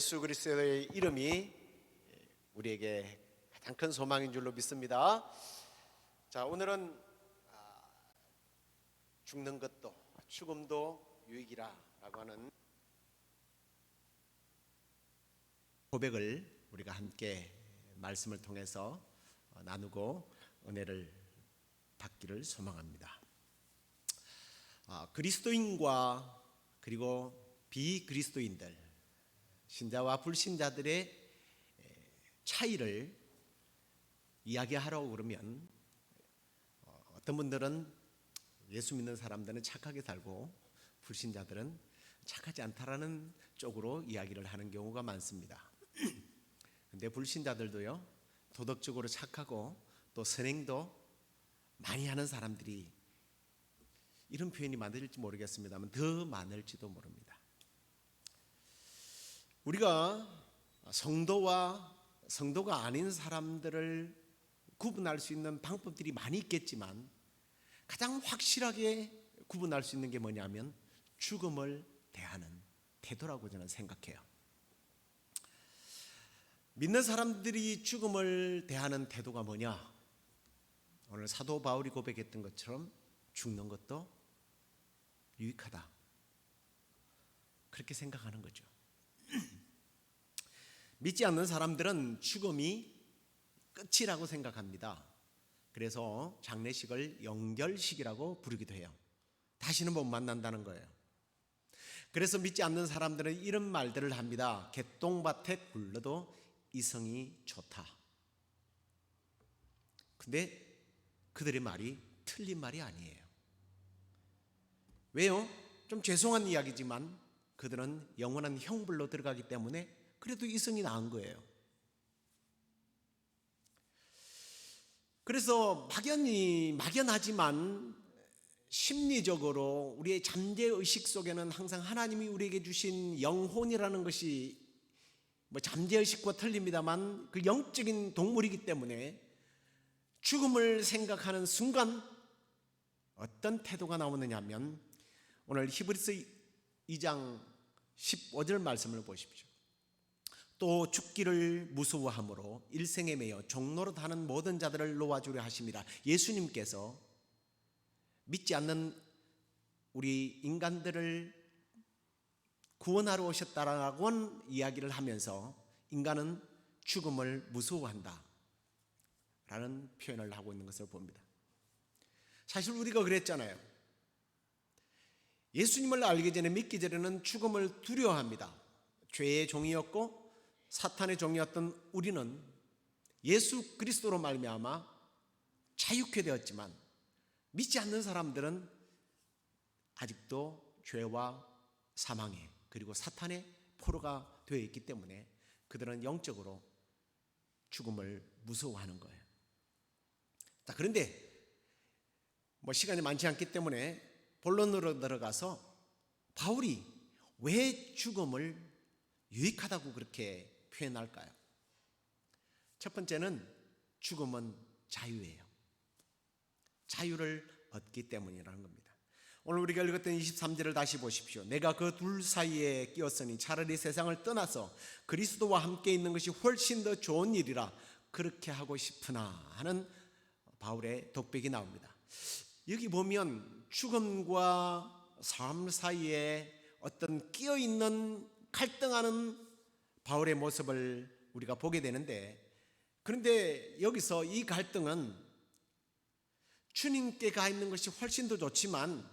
예수 그리스도의 이름이 우리에게 가장 큰 소망인 줄로 믿습니다. 자, 오늘은 죽는 것도 죽음도 유익이라라고 하는 고백을 우리가 함께 말씀을 통해서 나누고 은혜를 받기를 소망합니다. 그리스도인과 그리고 비그리스도인들, 신자와 불신자들의 차이를 이야기하라고 그러면 어떤 분들은 예수 믿는 사람들은 착하게 살고 불신자들은 착하지 않다라는 쪽으로 이야기를 하는 경우가 많습니다. 근데 불신자들도요, 도덕적으로 착하고 또 선행도 많이 하는 사람들이, 이런 표현이 맞을지 모르겠습니다만 더 많을지도 모릅니다. 우리가 성도와 성도가 아닌 사람들을 구분할 수 있는 방법들이 많이 있겠지만 가장 확실하게 구분할 수 있는 게 뭐냐면 죽음을 대하는 태도라고 저는 생각해요. 믿는 사람들이 죽음을 대하는 태도가 뭐냐? 오늘 사도 바울이 고백했던 것처럼 죽는 것도 유익하다, 그렇게 생각하는 거죠. 믿지 않는 사람들은 죽음이 끝이라고 생각합니다. 그래서 장례식을 영결식이라고 부르기도 해요. 다시는 못 만난다는 거예요. 그래서 믿지 않는 사람들은 이런 말들을 합니다. 개똥밭에 굴러도 이성이 좋다. 근데 그들의 말이 틀린 말이 아니에요. 왜요? 좀 죄송한 이야기지만 그들은 영원한 형벌로 들어가기 때문에 그래도 이성이 나은 거예요. 그래서 막연하지만 심리적으로 우리의 잠재의식 속에는 항상 하나님이 우리에게 주신 영혼이라는 것이 잠재의식과 틀립니다만 그 영적인 동물이기 때문에 죽음을 생각하는 순간 어떤 태도가 나오느냐 하면 오늘 히브리서 2장 15절 말씀을 보십시오. 또 죽기를 무서워함으로 일생에 매여 종로로 하는 모든 자들을 놓아주려 하심이라. 예수님께서 믿지 않는 우리 인간들을 구원하러 오셨다라고 이야기를 하면서 인간은 죽음을 무서워한다 라는 표현을 하고 있는 것을 봅니다. 사실 우리가 그랬잖아요. 예수님을 알기 전에, 믿기 전에는 죽음을 두려워합니다. 죄의 종이었고 사탄의 종이었던 우리는 예수 그리스도로 말미암아 자유케 되었지만 믿지 않는 사람들은 아직도 죄와 사망의 그리고 사탄의 포로가 되어 있기 때문에 그들은 영적으로 죽음을 무서워하는 거예요. 자, 그런데 시간이 많지 않기 때문에 본론으로 들어가서 바울이 왜 죽음을 유익하다고 그렇게 표현할까요? 첫 번째는 죽음은 자유예요. 자유를 얻기 때문이라는 겁니다. 오늘 우리가 읽었던 23절을 다시 보십시오. 내가 그 둘 사이에 끼었으니 차라리 세상을 떠나서 그리스도와 함께 있는 것이 훨씬 더 좋은 일이라 그렇게 하고 싶으나 하는 바울의 독백이 나옵니다. 여기 보면 죽음과 삶 사이에 어떤 끼어있는 갈등하는 바울의 모습을 우리가 보게 되는데, 그런데 여기서 이 갈등은 주님께 가 있는 것이 훨씬 더 좋지만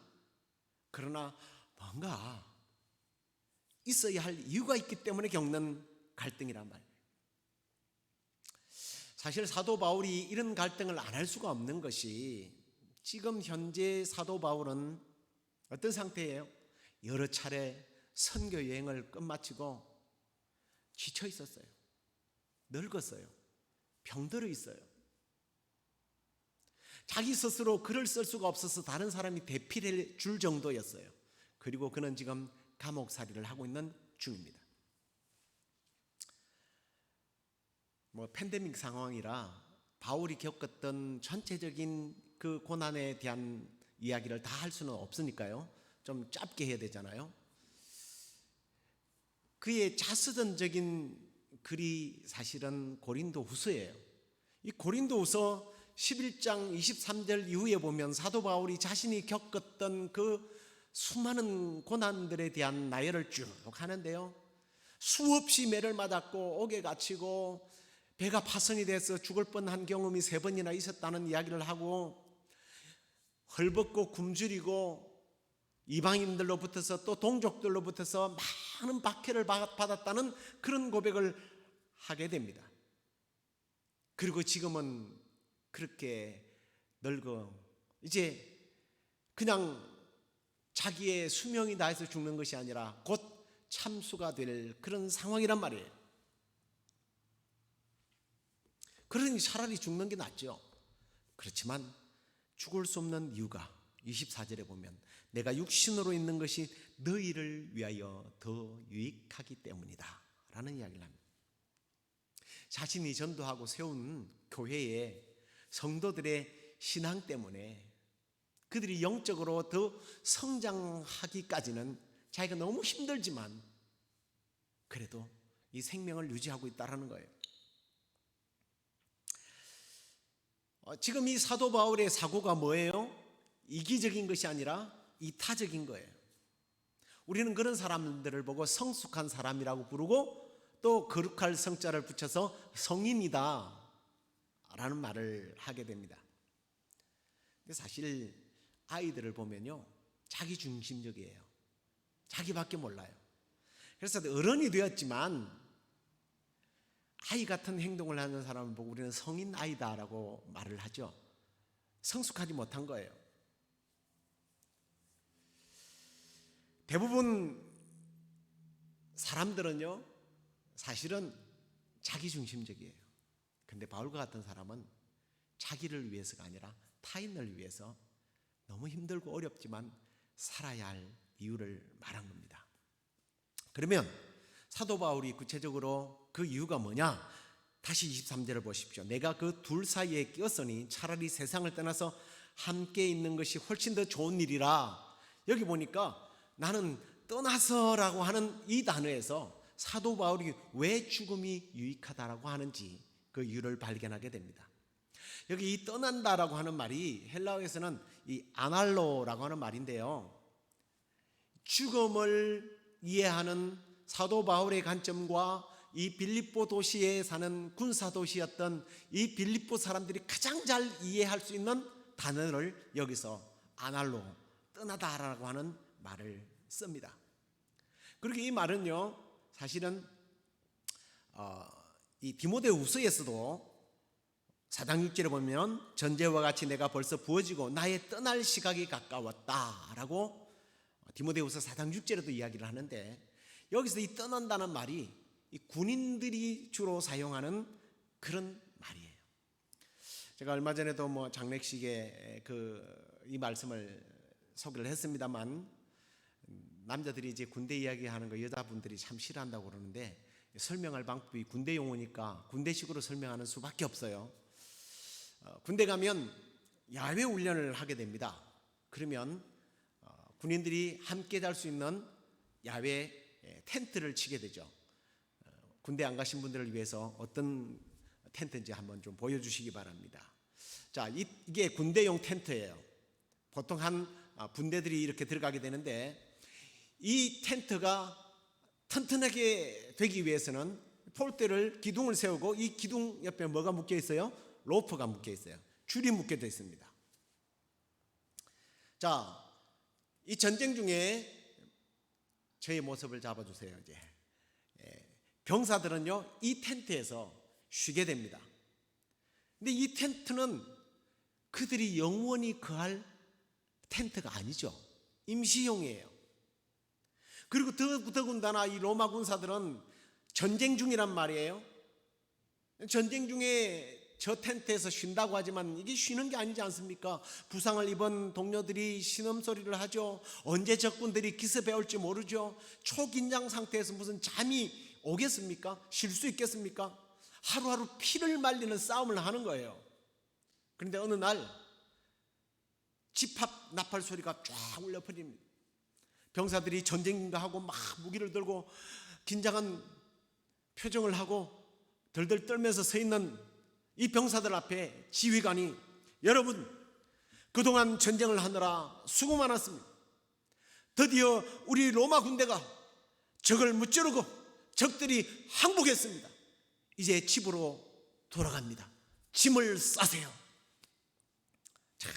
그러나 뭔가 있어야 할 이유가 있기 때문에 겪는 갈등이란 말이에요. 사실 사도 바울이 이런 갈등을 안 할 수가 없는 것이, 지금 현재 사도 바울은 어떤 상태예요? 여러 차례 선교 여행을 끝마치고 지쳐 있었어요. 늙었어요. 병들어 있어요. 자기 스스로 글을 쓸 수가 없어서 다른 사람이 대필해 줄 정도였어요. 그리고 그는 지금 감옥살이를 하고 있는 중입니다. 팬데믹 상황이라 바울이 겪었던 전체적인 그 고난에 대한 이야기를 다 할 수는 없으니까요. 좀 짧게 해야 되잖아요. 그의 자서전적인 글이 사실은 고린도후서예요. 이 고린도후서 11장 23절 이후에 보면 사도 바울이 자신이 겪었던 그 수많은 고난들에 대한 나열을 쭉 하는데요. 수없이 매를 맞았고 옥에 갇히고 배가 파손이 돼서 죽을 뻔한 경험이 3번이나 있었다는 이야기를 하고, 헐벗고 굶주리고 이방인들로부터서 또 동족들로부터서 많은 박해를 받았다는 그런 고백을 하게 됩니다. 그리고 지금은 그렇게 늙어 이제 그냥 자기의 수명이 다해서 죽는 것이 아니라 곧 참수가 될 그런 상황이란 말이에요. 그러니 차라리 죽는 게 낫죠. 그렇지만 죽을 수 없는 이유가 24절에 보면 내가 육신으로 있는 것이 너희를 위하여 더 유익하기 때문이다 라는 이야기를 합니다. 자신이 전도하고 세운 교회의 성도들의 신앙 때문에 그들이 영적으로 더 성장하기까지는 자기가 너무 힘들지만 그래도 이 생명을 유지하고 있다는 거예요. 지금 이 사도 바울의 사고가 뭐예요? 이기적인 것이 아니라 이타적인 거예요. 우리는 그런 사람들을 보고 성숙한 사람이라고 부르고 또 거룩할 성자를 붙여서 성인이다 라는 말을 하게 됩니다. 근데 사실 아이들을 보면요, 자기 중심적이에요. 자기밖에 몰라요. 그래서 어른이 되었지만 아이 같은 행동을 하는 사람을 보고 우리는 성인 아이다라고 말을 하죠. 성숙하지 못한 거예요. 대부분 사람들은요, 사실은 자기중심적이에요. 근데 바울과 같은 사람은 자기를 위해서가 아니라 타인을 위해서 너무 힘들고 어렵지만 살아야 할 이유를 말한 겁니다. 그러면 사도 바울이 구체적으로 그 이유가 뭐냐? 다시 23절을 보십시오. 내가 그 둘 사이에 끼었으니 차라리 세상을 떠나서 함께 있는 것이 훨씬 더 좋은 일이라. 여기 보니까 나는 떠나서라고 하는 이 단어에서 사도 바울이 왜 죽음이 유익하다라고 하는지 그 이유를 발견하게 됩니다. 여기 이 떠난다라고 하는 말이 헬라어에서는 이 아날로라고 하는 말인데요, 죽음을 이해하는 사도 바울의 관점과 이 빌립보 도시에 사는 군사 도시였던 이 빌립보 사람들이 가장 잘 이해할 수 있는 단어를 여기서 아날로, 떠나다라고 하는 말을 씁니다. 그리고 이 말은요, 사실은 이 디모데후서에서도 4장 6절에 보면 전제와 같이 내가 벌써 부어지고 나의 떠날 시각이 가까웠다라고 디모데후서 4장 6절에도 이야기를 하는데, 여기서 이 떠난다는 말이 이 군인들이 주로 사용하는 그런 말이에요. 제가 얼마 전에도 장례식에 이 말씀을 소개를 했습니다만, 남자들이 이제 군대 이야기하는 거 여자분들이 참 싫어한다고 그러는데 설명할 방법이 군대 용어니까 군대식으로 설명하는 수밖에 없어요. 군대 가면 야외 훈련을 하게 됩니다. 그러면 군인들이 함께 잘 수 있는 야외 텐트를 치게 되죠. 군대 안 가신 분들을 위해서 어떤 텐트인지 한번 좀 보여주시기 바랍니다. 자, 이게 군대용 텐트예요. 보통 한 분대들이 이렇게 들어가게 되는데, 이 텐트가 튼튼하게 되기 위해서는 폴대를 기둥을 세우고 이 기둥 옆에 뭐가 묶여 있어요? 로프가 묶여 있어요. 줄이 묶여져 있습니다. 자, 이 전쟁 중에 저의 모습을 잡아주세요. 이제 병사들은요, 이 텐트에서 쉬게 됩니다. 근데 이 텐트는 그들이 영원히 거할 텐트가 아니죠. 임시용이에요. 그리고 더군다나 이 로마 군사들은 전쟁 중이란 말이에요. 전쟁 중에 저 텐트에서 쉰다고 하지만 이게 쉬는 게 아니지 않습니까? 부상을 입은 동료들이 신음소리를 하죠. 언제 적군들이 기습해올지 모르죠. 초긴장 상태에서 무슨 잠이 오겠습니까? 쉴 수 있겠습니까? 하루하루 피를 말리는 싸움을 하는 거예요. 그런데 어느 날 집합 나팔 소리가 쫙 울려 퍼집니다. 병사들이 전쟁인가 하고 막 무기를 들고 긴장한 표정을 하고 덜덜 떨면서 서 있는 이 병사들 앞에 지휘관이, 여러분, 그동안 전쟁을 하느라 수고 많았습니다. 드디어 우리 로마 군대가 적을 무찌르고 적들이 항복했습니다. 이제 집으로 돌아갑니다. 짐을 싸세요. 자,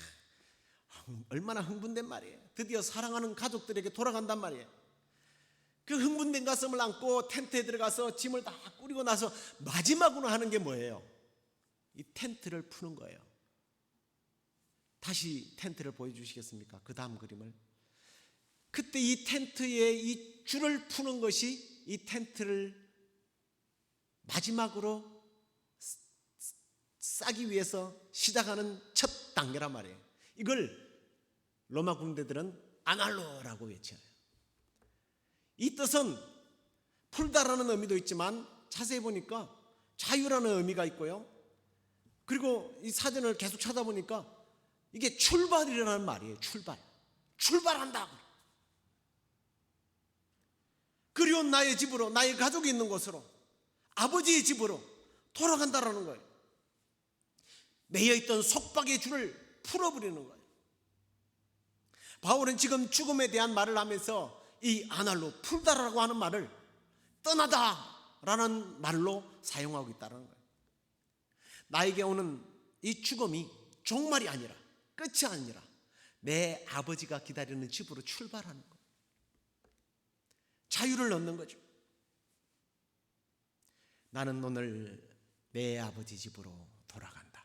얼마나 흥분된 말이에요. 드디어 사랑하는 가족들에게 돌아간단 말이에요. 그 흥분된 가슴을 안고 텐트에 들어가서 짐을 다 꾸리고 나서 마지막으로 하는 게 뭐예요? 이 텐트를 푸는 거예요. 다시 텐트를 보여주시겠습니까? 그 다음 그림을. 그때 이 텐트에 이 줄을 푸는 것이 이 텐트를 마지막으로 싸기 위해서 시작하는 첫 단계란 말이에요. 이걸 로마 군대들은 아날로라고 외쳐요. 이 뜻은 풀다라는 의미도 있지만 자세히 보니까 자유라는 의미가 있고요. 그리고 이 사전을 계속 찾아보니까 이게 출발이라는 말이에요. 출발한다. 그리운 나의 집으로, 나의 가족이 있는 곳으로, 아버지의 집으로 돌아간다라는 거예요. 매여있던 속박의 줄을 풀어버리는 거예요. 바울은 지금 죽음에 대한 말을 하면서 이 아날로, 풀다라고 하는 말을 떠나다라는 말로 사용하고 있다는 거예요. 나에게 오는 이 죽음이 종말이 아니라, 끝이 아니라 내 아버지가 기다리는 집으로 출발하는 거예요. 자유를 얻는 거죠. 나는 오늘 내 아버지 집으로 돌아간다.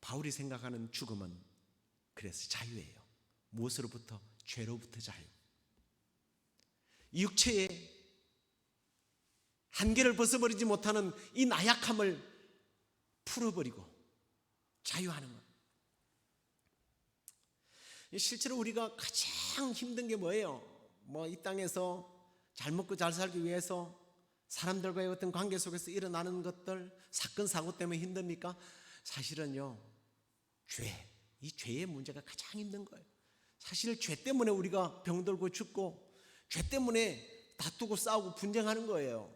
바울이 생각하는 죽음은 그래서 자유예요. 무엇으로부터? 죄로부터 자유. 육체의 한계를 벗어버리지 못하는 이 나약함을 풀어버리고 자유하는 것. 실제로 우리가 가장 힘든 게 뭐예요? 이 땅에서 잘 먹고 잘 살기 위해서 사람들과의 어떤 관계 속에서 일어나는 것들, 사건 사고 때문에 힘듭니까? 사실은요, 이 죄의 문제가 가장 힘든 거예요. 사실 죄 때문에 우리가 병들고 죽고, 죄 때문에 다투고 싸우고 분쟁하는 거예요.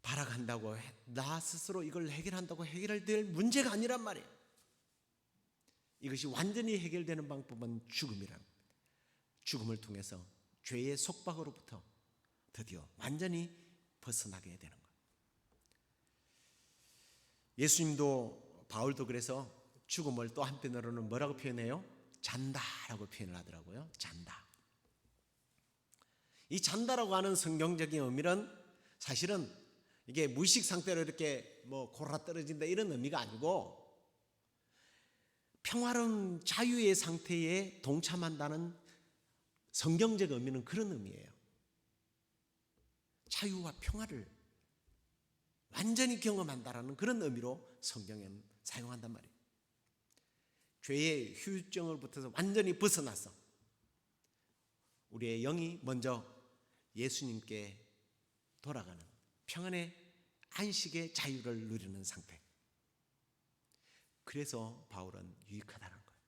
발악한다고 나 스스로 이걸 해결한다고 해결될 문제가 아니란 말이에요. 이것이 완전히 해결되는 방법은 죽음이란, 죽음을 통해서 죄의 속박으로부터 드디어 완전히 벗어나게 되는 거예요. 예수님도, 바울도 그래서 죽음을 또 한편으로는 뭐라고 표현해요? 잔다라고 표현을 하더라고요. 잔다. 이 잔다라고 하는 성경적인 의미는 사실은 이게 무의식 상태로 이렇게 골아 떨어진다 이런 의미가 아니고, 평화로운 자유의 상태에 동참한다는 성경적 의미는 그런 의미예요. 자유와 평화를 완전히 경험한다라는 그런 의미로 성경에는 사용한단 말이에요. 죄의 휴증으로부터 완전히 벗어나서 우리의 영이 먼저 예수님께 돌아가는 평안의 안식의 자유를 누리는 상태. 그래서 바울은 유익하다는 거예요.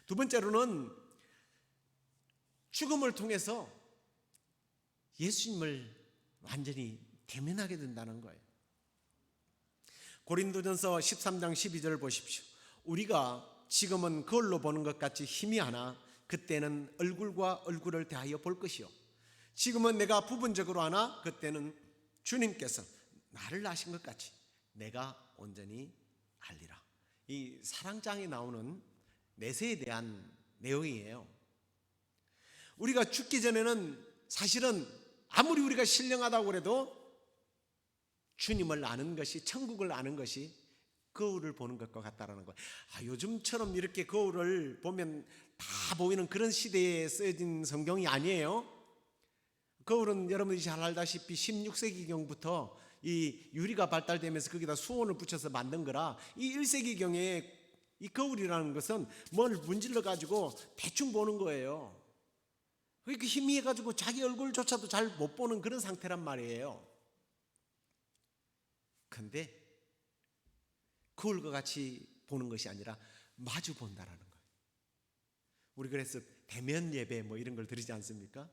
두 번째로는 죽음을 통해서 예수님을 완전히 대면하게 된다는 거예요. 고린도전서 13장 12절을 보십시오. 우리가 지금은 거울로 보는 것 같이 희미하나 그때는 얼굴과 얼굴을 대하여 볼 것이요, 지금은 내가 부분적으로 하나 그때는 주님께서 나를 아신 것 같이 내가 온전히 알리라. 이 사랑장에 나오는 내세에 대한 내용이에요. 우리가 죽기 전에는 사실은 아무리 우리가 신령하다고 해도 주님을 아는 것이, 천국을 아는 것이 거울을 보는 것과 같다라는 거예요. 요즘처럼 이렇게 거울을 보면 다 보이는 그런 시대에 쓰여진 성경이 아니에요. 거울은 여러분이 잘 알다시피 16세기경부터 이 유리가 발달되면서 거기다 수온을 붙여서 만든 거라, 이 1세기경에 이 거울이라는 것은 뭘 문질러 가지고 대충 보는 거예요. 그러니까 희미해 가지고 자기 얼굴조차도 잘 못 보는 그런 상태란 말이에요. 근데 거울과 같이 보는 것이 아니라 마주 본다라는 거예요. 우리 그래서 대면 예배 뭐 이런 걸 드리지 않습니까?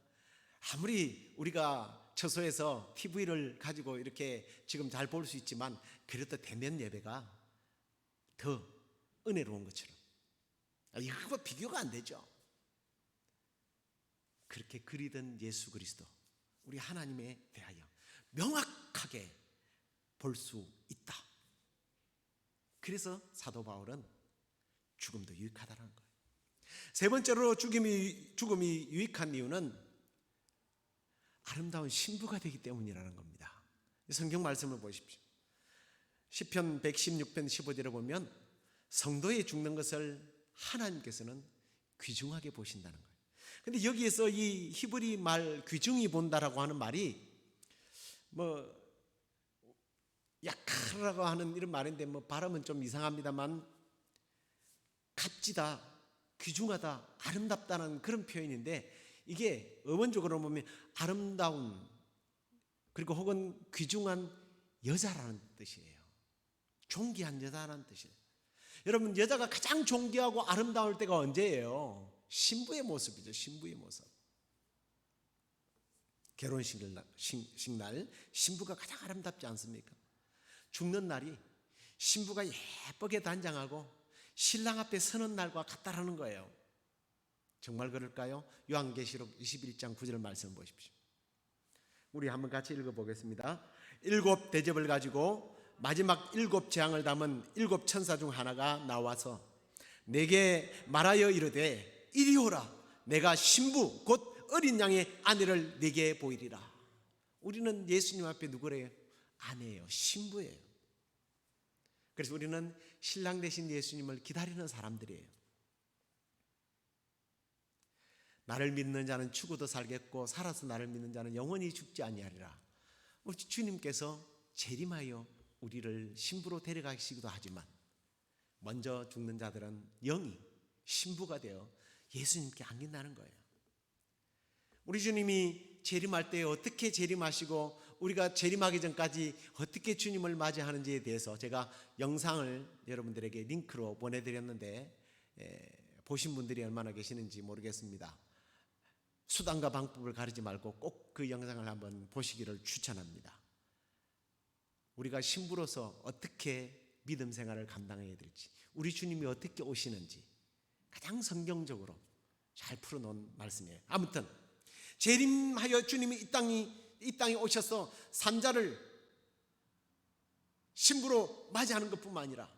아무리 우리가 처소에서 TV를 가지고 이렇게 지금 잘 볼 수 있지만 그래도 대면 예배가 더 은혜로운 것처럼 이거와 비교가 안 되죠. 그렇게 그리던 예수 그리스도, 우리 하나님에 대하여 명확하게 볼 수 있다. 그래서 사도 바울은 죽음도 유익하다는 거예요. 세 번째로 죽음이 유익한 이유는 아름다운 신부가 되기 때문이라는 겁니다. 성경 말씀을 보십시오. 시편 116편 15절에 보면 성도의 죽는 것을 하나님께서는 귀중하게 보신다는 거예요. 근데 여기에서 이 히브리 말 귀중히 본다라고 하는 말이 뭐 약하라고 하는 이런 말인데 뭐 발음은 좀 이상합니다만 값지다, 귀중하다, 아름답다는 그런 표현인데 이게 어원적으로 보면 아름다운 그리고 혹은 귀중한 여자라는 뜻이에요. 존귀한 여자라는 뜻이에요. 여러분, 여자가 가장 존귀하고 아름다울 때가 언제예요? 신부의 모습이죠. 신부의 모습. 결혼식 날 신부가 가장 아름답지 않습니까? 죽는 날이 신부가 예쁘게 단장하고 신랑 앞에 서는 날과 같다라는 거예요. 정말 그럴까요? 요한계시록 21장 9절 말씀 보십시오. 우리 한번 같이 읽어보겠습니다. 7 대접을 가지고 마지막 7 재앙을 담은 7 천사 중 하나가 나와서 내게 말하여 이르되 이리 오라. 내가 신부 곧 어린 양의 아내를 내게 보이리라. 우리는 예수님 앞에 누구래요? 아내예요. 신부예요. 그래서 우리는 신랑 되신 예수님을 기다리는 사람들이에요. 나를 믿는 자는 죽어도 살겠고 살아서 나를 믿는 자는 영원히 죽지 아니하리라. 우리 주님께서 재림하여 우리를 신부로 데려가시기도 하지만 먼저 죽는 자들은 영이 신부가 되어 예수님께 안긴다는 거예요. 우리 주님이 재림할 때 어떻게 재림하시고 우리가 재림하기 전까지 어떻게 주님을 맞이하는지에 대해서 제가 영상을 여러분들에게 링크로 보내드렸는데 보신 분들이 얼마나 계시는지 모르겠습니다. 수단과 방법을 가리지 말고 꼭 그 영상을 한번 보시기를 추천합니다. 우리가 신부로서 어떻게 믿음 생활을 감당해야 될지, 우리 주님이 어떻게 오시는지 가장 성경적으로 잘 풀어놓은 말씀이에요. 아무튼 재림하여 주님이 이 땅에 오셔서 산자를 신부로 맞이하는 것뿐만 아니라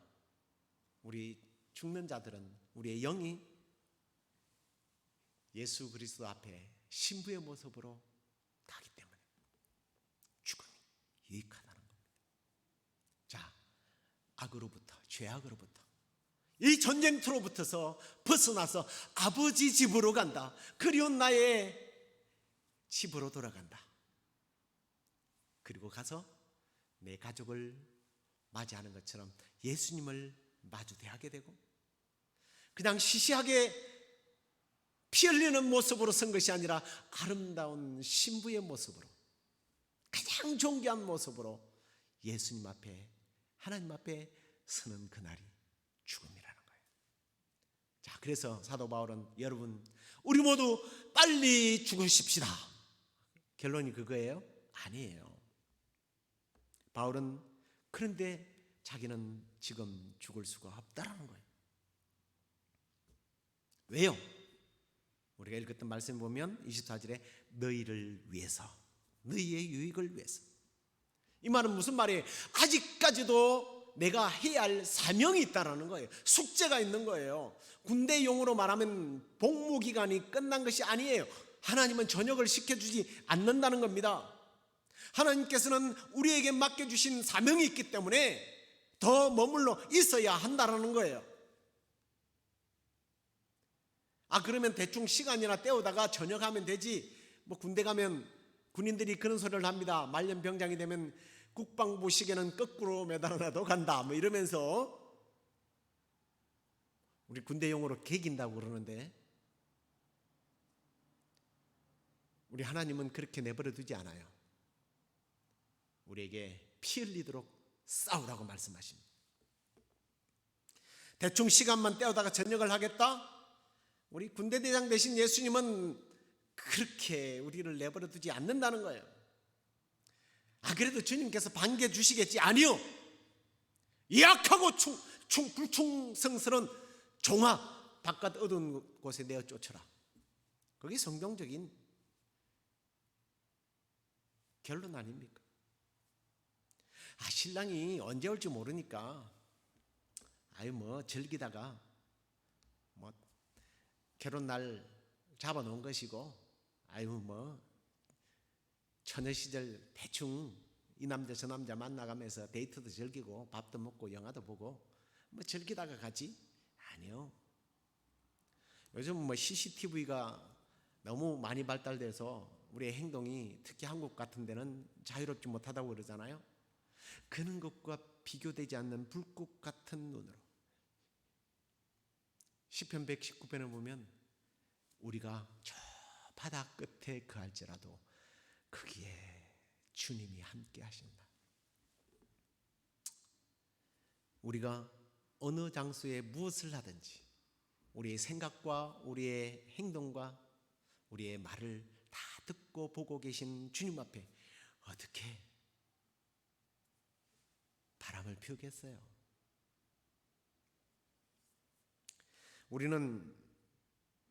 우리 죽는 자들은 우리의 영이 예수 그리스도 앞에 신부의 모습으로 가기 때문에 죽음이 유익하다는 겁니다. 자, 악으로부터, 죄악으로부터, 이 전쟁터로부터서 벗어나서 아버지 집으로 간다. 그리운 나의 집으로 돌아간다. 그리고 가서 내 가족을 맞이하는 것처럼 예수님을 마주 대하게 되고 그냥 시시하게 피 흘리는 모습으로 선 것이 아니라 아름다운 신부의 모습으로, 가장 존귀한 모습으로 예수님 앞에, 하나님 앞에 서는 그날이 죽음이라는 거예요. 자, 그래서 사도 바울은 여러분, 우리 모두 빨리 죽으십시다. 결론이 그거예요? 아니에요. 바울은 그런데 자기는 지금 죽을 수가 없다라는 거예요. 왜요? 우리가 읽었던 말씀 보면 24절에 너희를 위해서, 너희의 유익을 위해서. 이 말은 무슨 말이에요? 아직까지도 내가 해야 할 사명이 있다는 거예요. 숙제가 있는 거예요. 군대용으로 말하면 복무기간이 끝난 것이 아니에요. 하나님은 전역을 시켜주지 않는다는 겁니다. 하나님께서는 우리에게 맡겨주신 사명이 있기 때문에 더 머물러 있어야 한다는 거예요. 그러면 대충 시간이나 때우다가 전역하면 되지. 뭐 군대 가면 군인들이 그런 소리를 합니다. 말년병장이 되면 국방부 시계는 거꾸로 매달아놔도 간다 뭐 이러면서 우리 군대용어로 개긴다고 그러는데 우리 하나님은 그렇게 내버려 두지 않아요. 우리에게 피 흘리도록 싸우라고 말씀하십니다. 대충 시간만 때우다가 전역을 하겠다? 우리 군대대장 되신 예수님은 그렇게 우리를 내버려 두지 않는다는 거예요. 그래도 주님께서 반겨주시겠지? 아니요. 약하고 불충성스러운 종아 바깥 어두운 곳에 내어 쫓아라. 그게 성경적인 결론 아닙니까? 신랑이 언제 올지 모르니까 즐기다가 결혼 날 잡아놓은 것이고 처녀 시절 대충 이 남자 저 남자 만나가면서 데이트도 즐기고 밥도 먹고 영화도 보고 즐기다가 가지? 아니요. 요즘 CCTV가 너무 많이 발달돼서 우리의 행동이 특히 한국 같은 데는 자유롭지 못하다고 그러잖아요. 그런 것과 비교되지 않는 불꽃 같은 눈으로 시편 119편을 보면 우리가 저 바다 끝에 거할지라도 거기에 주님이 함께 하신다. 우리가 어느 장소에 무엇을 하든지 우리의 생각과 우리의 행동과 우리의 말을 다 듣고 보고 계신 주님 앞에 어떻게 바람을 피우겠어요? 우리는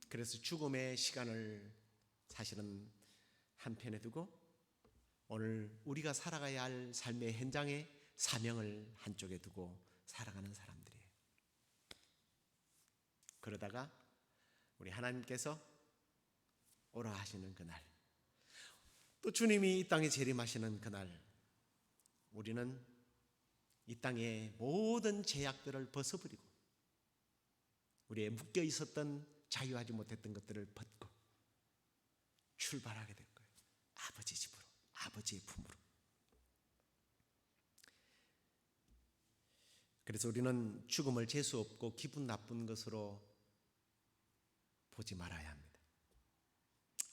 그래서 죽음의 시간을 사실은 한편에 두고 오늘 우리가 살아가야 할 삶의 현장에 사명을 한쪽에 두고 살아가는 사람들이에요. 그러다가 우리 하나님께서 오라 하시는 그날, 또 주님이 이 땅에 재림하시는 그날, 우리는 이 땅의 모든 제약들을 벗어버리고 우리의 묶여 있었던 자유하지 못했던 것들을 벗고 출발하게 될 거예요. 아버지 집으로, 아버지의 품으로. 그래서 우리는 죽음을 재수 없고 기분 나쁜 것으로 보지 말아야 합니다.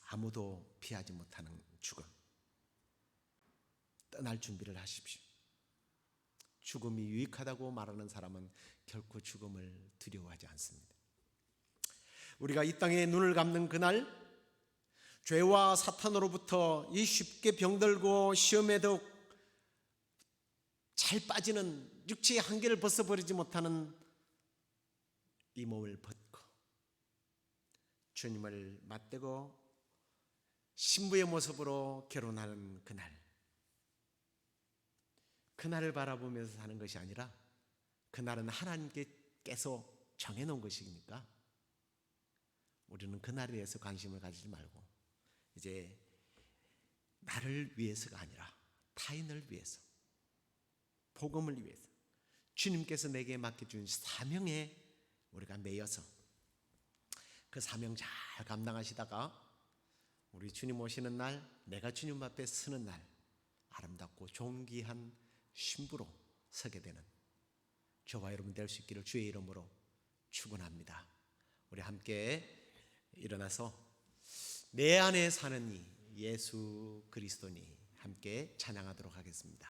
아무도 피하지 못하는 죽음. 떠날 준비를 하십시오. 죽음이 유익하다고 말하는 사람은 결코 죽음을 두려워하지 않습니다. 우리가 이 땅에 눈을 감는 그날, 죄와 사탄으로부터 이 쉽게 병들고 시험에도 잘 빠지는 육체의 한계를 벗어버리지 못하는 이 몸을 벗고 주님을 맞대고 신부의 모습으로 결혼하는 그날을 바라보면서 사는 것이 아니라 그날은 하나님께서 정해놓은 것이니까 우리는 그날에 대해서 관심을 가지지 말고 이제 나를 위해서가 아니라 타인을 위해서, 복음을 위해서 주님께서 내게 맡겨준 사명에 우리가 매여서 그 사명 잘 감당하시다가 우리 주님 오시는 날, 내가 주님 앞에 서는 날 아름답고 존귀한 신부로 서게 되는 저와 여러분 될 수 있기를 주의 이름으로 축원합니다. 우리 함께 일어나서 내 안에 사는 이 예수 그리스도니 함께 찬양하도록 하겠습니다.